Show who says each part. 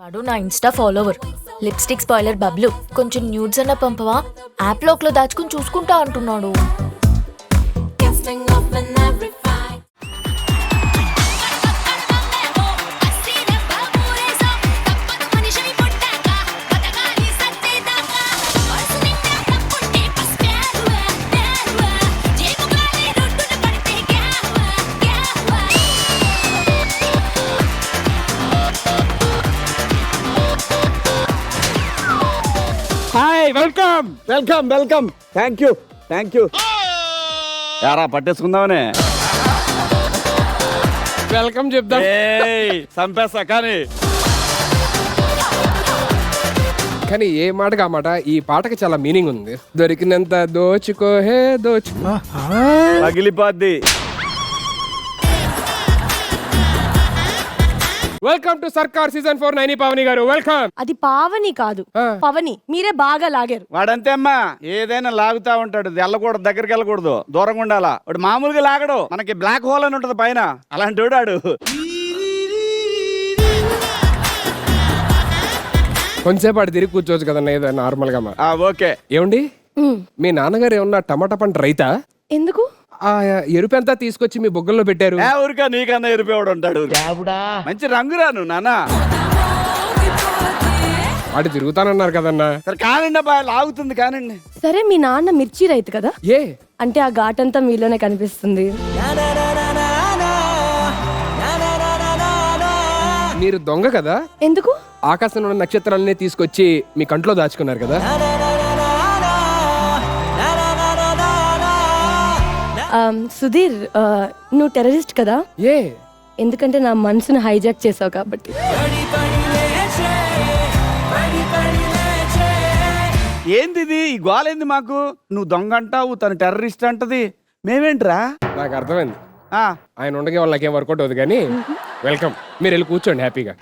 Speaker 1: వాడు నా Insta follower. Lipstick spoiler Bablu. కొంచెం న్యూడ్స్ అన్న పంపవా? యాప్ లోక్ లో దాచుకుని చూసుకుంటా అంటున్నాడు.
Speaker 2: Hi, welcome welcome welcome. Thank you thank you. Yaara పట్టేసుకుందామనే
Speaker 3: welcome చెప్దాం.
Speaker 2: చంపేస్తా
Speaker 3: కానీ ఏ మాటగా మాట ఈ పాటకి చాలా మీనింగ్ ఉంది. దొరికినంత దోచుకో హే దోచుకో.
Speaker 2: పగిలిపోద్ది.
Speaker 3: వెల్కమ్ టు సర్కార్ సీజన్ 4 నైని పావని గారు. వెల్కమ్.
Speaker 4: అది పావని కాదు, పవని. మీరే బాగా లాగారు.
Speaker 2: వాడంతే అమ్మా, ఏదైనా లాగుతా ఉంటాడు. వెళ్ళకూడదు, దగ్గరికి వెళ్ళకూడదు, దూరంగా ఉండాలా. వాడు మామూలుగా లాగడు, మనకి బ్లాక్ హోల్ అని ఉంటది పైన, అలాంటి వాడు.
Speaker 3: కొంచెంసేపు ఆడు తిరిగి కూర్చోవచ్చు కదన్న, ఏదో నార్మల్ గా.
Speaker 2: ఓకే.
Speaker 3: ఏమండి, మీ నాన్నగారు ఏమన్నా టమాటా పంట రైతా?
Speaker 4: ఎందుకు?
Speaker 3: ఆ ఎరుపెంతా తీసుకొచ్చి మీ బొగ్గల్లో పెట్టారు.
Speaker 2: ఊరికా నీకన్నా ఎరిపేవాడు ఉంటాడు. మంచి రంగురాను నానా.
Speaker 3: వాడు తిరుగుతానన్నారు కదన్నా.
Speaker 2: సరే కానండి అబ్బా, లాగుతుంది కానండి.
Speaker 4: సరే, మీ నాన్న మిర్చి రైతు కదా,
Speaker 3: ఏ
Speaker 4: అంటే ఆ ఘాటంతా మీలోనే కనిపిస్తుంది.
Speaker 3: మీరు దొంగ కదా?
Speaker 4: ఎందుకు?
Speaker 3: ఆకాశంలో ఉన్న నక్షత్రాలనే తీసుకొచ్చి మీ కంట్లో దాచుకున్నారు కదా.
Speaker 4: సుధీర్, నువ్వు టెర్రరిస్ట్ కదా?
Speaker 3: ఏ
Speaker 4: ఎందుకంటే నా మనసును హైజాక్ చేసావు కాబట్టి.
Speaker 2: ఏంది ఇది? ఈ గోలేంది మాకు? నువ్వు దొంగ అంటావు, తను టెర్రరిస్ట్ అంటది, మేమేంట్రా?
Speaker 3: నాకు అర్థమైంది. ఆయన ఉండగే వాళ్ళకేం వర్కౌట్ అవుతుంది కానీ. వెల్కమ్, మీరు వెళ్ళి కూర్చోండి హ్యాపీగా.